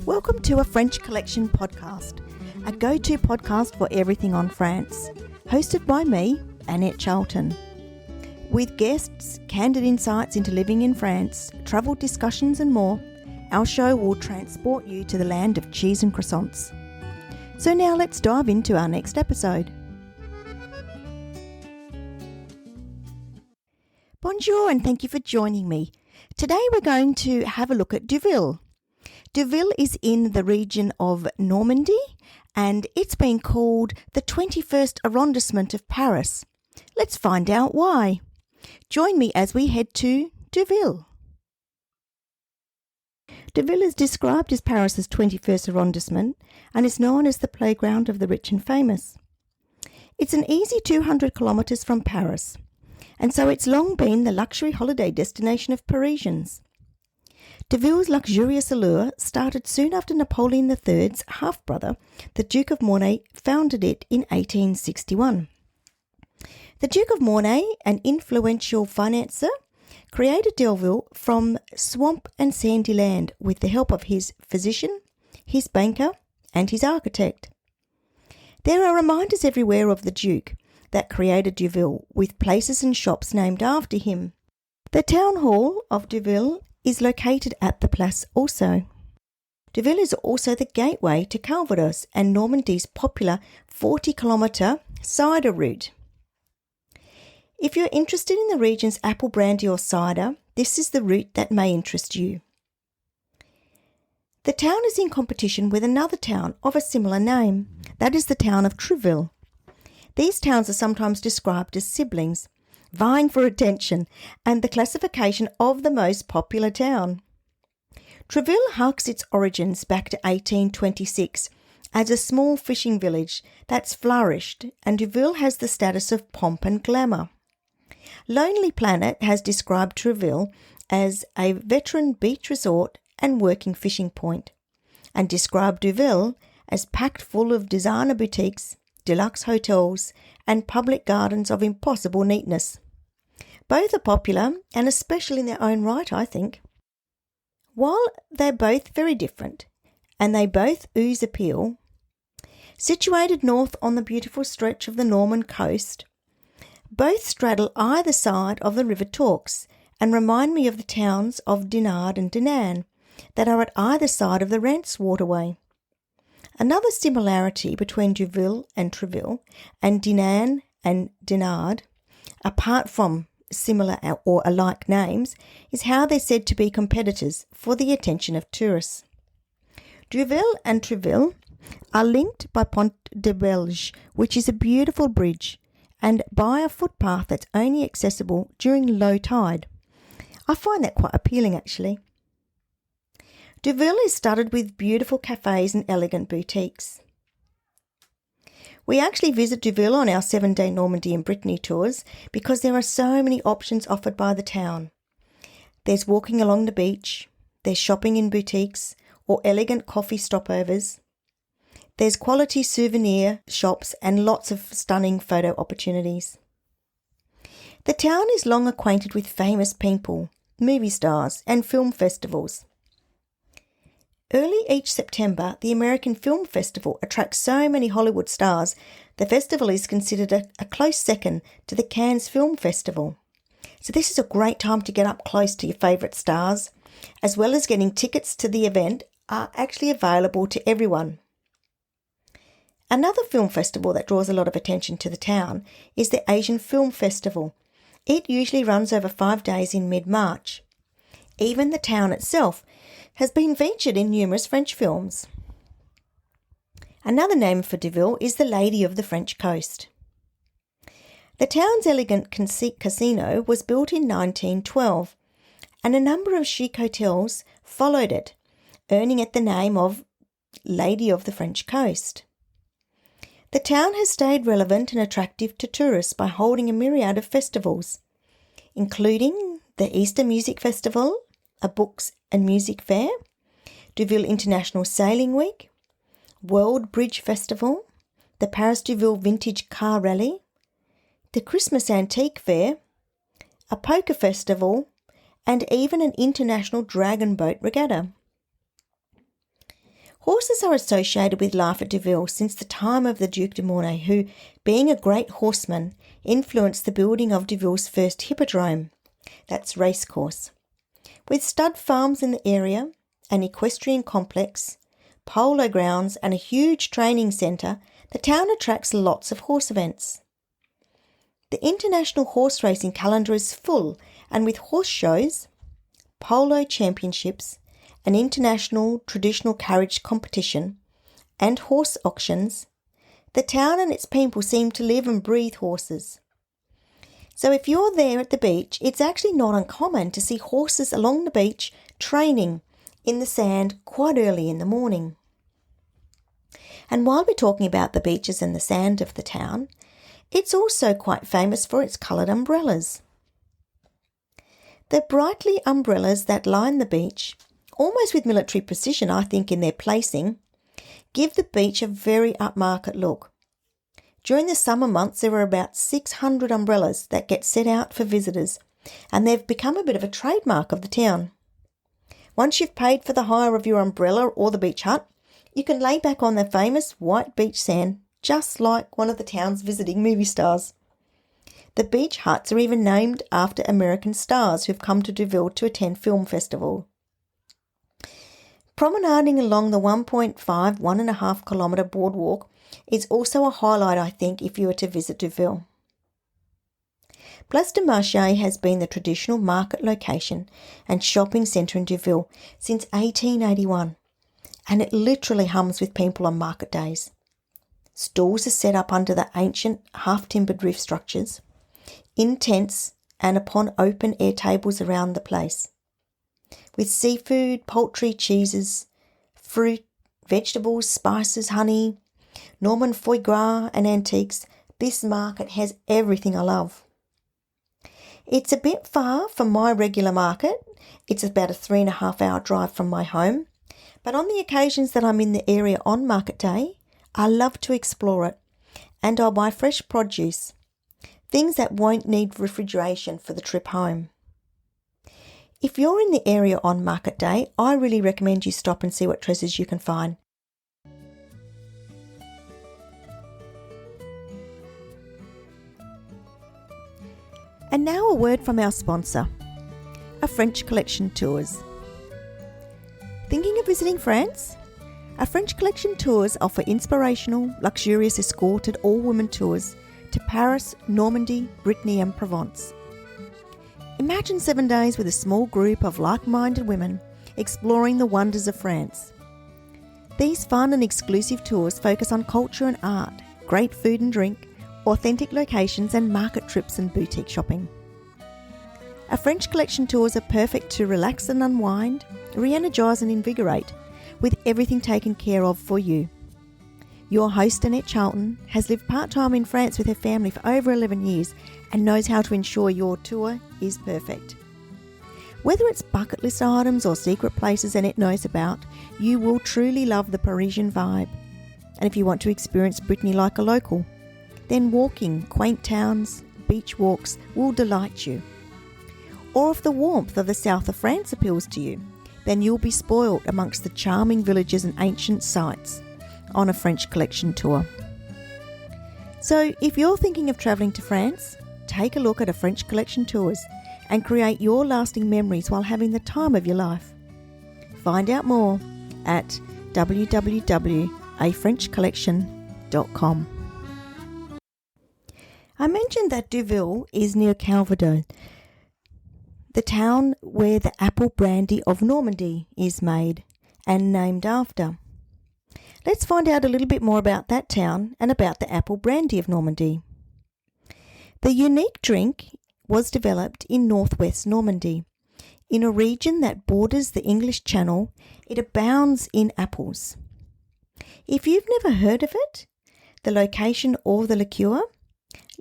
Welcome to a French Collection podcast, a go-to podcast for everything on France, hosted by me, Annette Charlton. With guests, candid insights into living in France, travel discussions and more, our show will transport you to the land of cheese and croissants. So now let's dive into our next episode. Bonjour and thank you for joining me. Today we're going to have a look at Deauville. Deauville is in the region of Normandy and it's been called the 21st Arrondissement of Paris. Let's find out why. Join me as we head to Deauville. Deauville is described as Paris's 21st arrondissement and is known as the playground of the rich and famous. It's an easy 200 kilometres from Paris, and so it's long been the luxury holiday destination of Parisians. Deauville's luxurious allure started soon after Napoleon III's half-brother, the Duke of Mornay, founded it in 1861. The Duke of Mornay, an influential financier, created Deauville from swamp and sandy land with the help of his physician, his banker, and his architect. There are reminders everywhere of the Duke that created Deauville, with places and shops named after him. The town hall of Deauville is located at the Place also. Deauville is also the gateway to Calvados and Normandy's popular 40-kilometre cider route. If you're interested in the region's apple brandy or cider, this is the route that may interest you. The town is in competition with another town of a similar name, that is the town of Deauville. These towns are sometimes described as siblings, vying for attention and the classification of the most popular town. Deauville harks its origins back to 1826 as a small fishing village that's flourished, and Deauville has the status of pomp and glamour. Lonely Planet has described Deauville as a veteran beach resort and working fishing point, and described Deauville as packed full of designer boutiques, deluxe hotels, and public gardens of impossible neatness. Both are popular, and especially in their own right, I think. While they're both very different, and they both ooze appeal, situated north on the beautiful stretch of the Norman coast, both straddle either side of the River Torx and remind me of the towns of Dinard and Dinan that are at either side of the Rance waterway. Another similarity between Deauville and Treuville and Dinan and Dinard, apart from similar or alike names, is how they're said to be competitors for the attention of tourists. Deauville and Treuville are linked by Pont de Belge, which is a beautiful bridge, and by a footpath that's only accessible during low tide. I find that quite appealing actually. Deauville is studded with beautiful cafes and elegant boutiques. We actually visit Deauville on our 7-day Normandy and Brittany tours because there are so many options offered by the town. There's walking along the beach, there's shopping in boutiques or elegant coffee stopovers, there's quality souvenir shops and lots of stunning photo opportunities. The town is long acquainted with famous people, movie stars and film festivals. Early each September, the American Film Festival attracts so many Hollywood stars, the festival is considered a close second to the Cannes Film Festival. So this is a great time to get up close to your favourite stars, as well as getting tickets to the event are actually available to everyone. Another film festival that draws a lot of attention to the town is the Asian Film Festival. It usually runs over 5 days in mid-March. Even the town itself has been featured in numerous French films. Another name for Deauville is the Lady of the French Coast. The town's elegant casino was built in 1912, and a number of chic hotels followed it, earning it the name of Lady of the French Coast. The town has stayed relevant and attractive to tourists by holding a myriad of festivals, including the Easter Music Festival, a books and music fair, Deauville International Sailing Week, World Bridge Festival, the Paris-Deauville Vintage Car Rally, the Christmas Antique Fair, a poker festival, and even an international dragon boat regatta. Horses are associated with life at Deauville since the time of the Duc de Mornay, who, being a great horseman, influenced the building of Deauville's first hippodrome, that's racecourse. With stud farms in the area, an equestrian complex, polo grounds and a huge training centre, the town attracts lots of horse events. The international horse racing calendar is full, and with horse shows, polo championships, an international traditional carriage competition, and horse auctions, the town and its people seem to live and breathe horses. So if you're there at the beach, it's actually not uncommon to see horses along the beach training in the sand quite early in the morning. And while we're talking about the beaches and the sand of the town, it's also quite famous for its coloured umbrellas. The brightly umbrellas that line the beach, almost with military precision I think in their placing, give the beach a very upmarket look. During the summer months there are about 600 umbrellas that get set out for visitors, and they've become a bit of a trademark of the town. Once you've paid for the hire of your umbrella or the beach hut, you can lay back on the famous white beach sand just like one of the town's visiting movie stars. The beach huts are even named after American stars who've come to Deauville to attend film festival. Promenading along the 1.5 kilometre boardwalk is also a highlight, I think, if you were to visit Deauville. Place du Marché has been the traditional market location and shopping centre in Deauville since 1881, and it literally hums with people on market days. Stalls are set up under the ancient half-timbered roof structures, in tents and upon open-air tables around the place. With seafood, poultry, cheeses, fruit, vegetables, spices, honey, Norman foie gras and antiques, this market has everything I love. It's a bit far from my regular market. It's about a 3.5-hour drive from my home. But on the occasions that I'm in the area on market day, I love to explore it, and I'll buy fresh produce, things that won't need refrigeration for the trip home. If you're in the area on market day, I really recommend you stop and see what treasures you can find. And now a word from our sponsor, A French Collection Tours. Thinking of visiting France? A French Collection Tours offer inspirational, luxurious escorted all-women tours to Paris, Normandy, Brittany and Provence. Imagine 7 days with a small group of like-minded women exploring the wonders of France. These fun and exclusive tours focus on culture and art, great food and drink, authentic locations and market trips and boutique shopping. A French Collection Tours are perfect to relax and unwind, re-energise and invigorate, with everything taken care of for you. Your host, Annette Charlton, has lived part-time in France with her family for over 11 years and knows how to ensure your tour is perfect. Whether it's bucket list items or secret places Annette knows about, you will truly love the Parisian vibe. And if you want to experience Brittany like a local, then walking quaint towns, beach walks will delight you. Or if the warmth of the south of France appeals to you, then you'll be spoilt amongst the charming villages and ancient sites on a French Collection tour. So if you're thinking of travelling to France, take a look at A French Collection Tours and create your lasting memories while having the time of your life. Find out more at www.afrenchcollection.com. I mentioned that Deauville is near Calvados, the town where the apple brandy of Normandy is made and named after. Let's find out a little bit more about that town and about the apple brandy of Normandy. The unique drink was developed in northwest Normandy. In a region that borders the English Channel, it abounds in apples. If you've never heard of it, the location or the liqueur,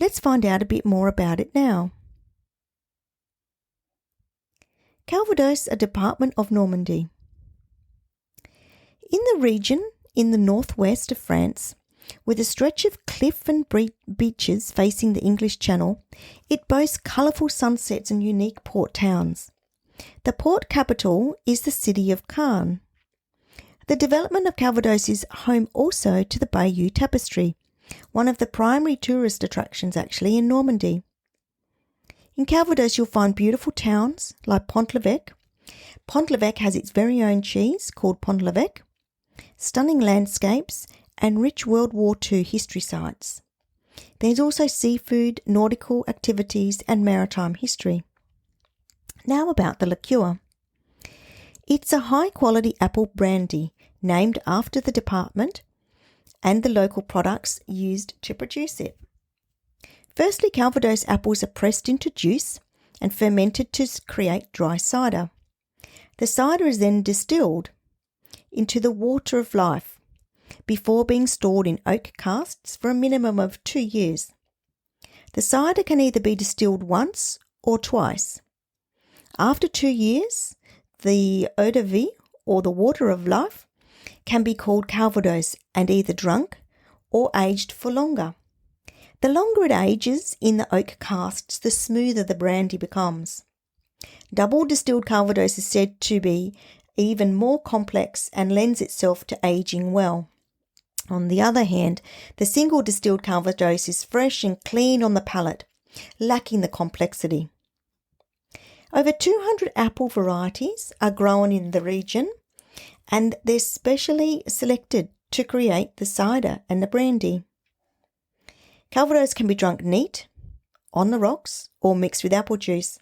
let's find out a bit more about it now. Calvados, a department of Normandy. In the region in the northwest of France, with a stretch of cliff and beaches facing the English Channel, it boasts colourful sunsets and unique port towns. The port capital is the city of Caen. The development of Calvados is home also to the Bayeux Tapestry, one of the primary tourist attractions actually in Normandy. In Calvados you'll find beautiful towns like Pont-l'Evêque. Pont-l'Evêque has its very own cheese called Pont-l'Evêque, stunning landscapes and rich World War II history sites. There's also seafood, nautical activities and maritime history. Now about the liqueur. It's a high-quality apple brandy named after the department and the local products used to produce it. Firstly, Calvados apples are pressed into juice and fermented to create dry cider. The cider is then distilled into the water of life before being stored in oak casks for a minimum of 2 years. The cider can either be distilled once or twice. After 2 years, the eau de vie, or the water of life, can be called Calvados and either drunk or aged for longer. The longer it ages in the oak casks, the smoother the brandy becomes. Double distilled Calvados is said to be even more complex and lends itself to aging well. On the other hand, the single distilled Calvados is fresh and clean on the palate, lacking the complexity. Over 200 apple varieties are grown in the region, and they're specially selected to create the cider and the brandy. Calvados can be drunk neat, on the rocks, or mixed with apple juice.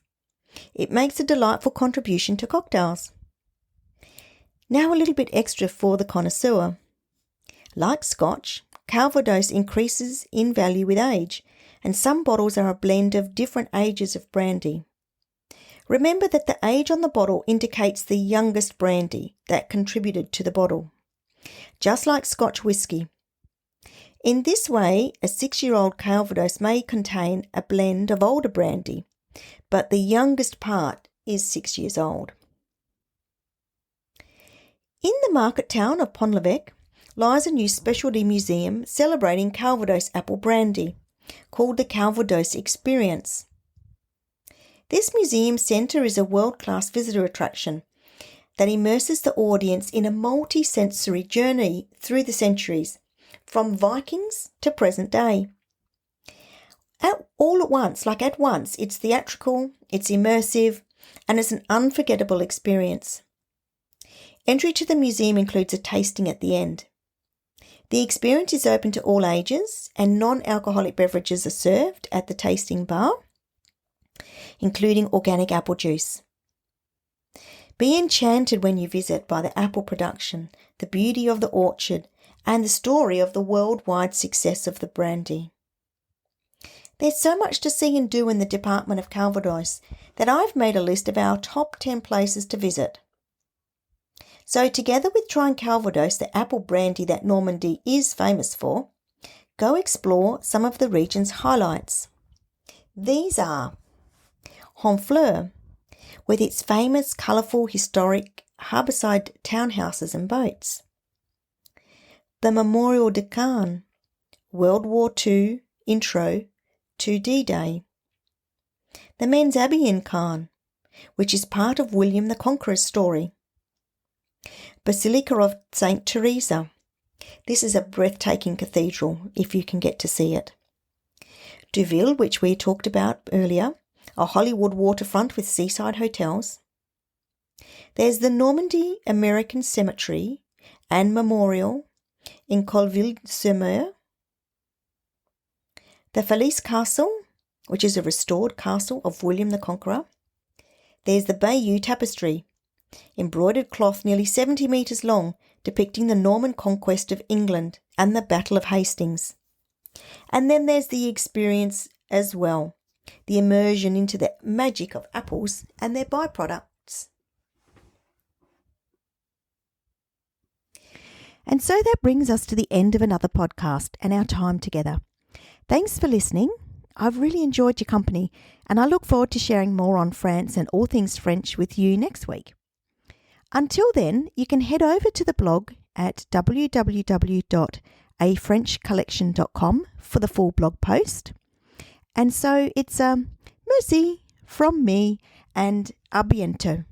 It makes a delightful contribution to cocktails. Now a little bit extra for the connoisseur. Like Scotch, Calvados increases in value with age, and some bottles are a blend of different ages of brandy. Remember that the age on the bottle indicates the youngest brandy that contributed to the bottle, just like Scotch whisky. In this way, a 6-year-old Calvados may contain a blend of older brandy, but the youngest part is 6 years old. In the market town of Pont-l'Evêque lies a new specialty museum celebrating Calvados apple brandy, called the Calvados Experience. This museum centre is a world-class visitor attraction that immerses the audience in a multi-sensory journey through the centuries, from Vikings to present day. At once, it's theatrical, it's immersive, and it's an unforgettable experience. Entry to the museum includes a tasting at the end. The experience is open to all ages, and non-alcoholic beverages are served at the tasting bar, including organic apple juice. Be enchanted when you visit by the apple production, the beauty of the orchard, and the story of the worldwide success of the brandy. There's so much to see and do in the department of Calvados that I've made a list of our top 10 places to visit. So together with trying Calvados, the apple brandy that Normandy is famous for, go explore some of the region's highlights. These are Honfleur, with its famous colourful historic harbourside townhouses and boats. The Memorial de Caen, World War II intro to D-Day. The Men's Abbey in Caen, which is part of William the Conqueror's story. Basilica of St. Teresa. This is a breathtaking cathedral, if you can get to see it. Deauville, which we talked about earlier, a Hollywood waterfront with seaside hotels. There's the Normandy American Cemetery and Memorial in Colville-sur-Mer. The Falaise Castle, which is a restored castle of William the Conqueror. There's the Bayeux Tapestry, embroidered cloth nearly 70 metres long, depicting the Norman conquest of England and the Battle of Hastings. And then there's the experience as well, the immersion into the magic of apples and their byproducts. And so that brings us to the end of another podcast and our time together. Thanks for listening. I've really enjoyed your company, and I look forward to sharing more on France and all things French with you next week. Until then, you can head over to the blog at www.afrenchcollection.com for the full blog post. And so it's merci from me and à bientôt.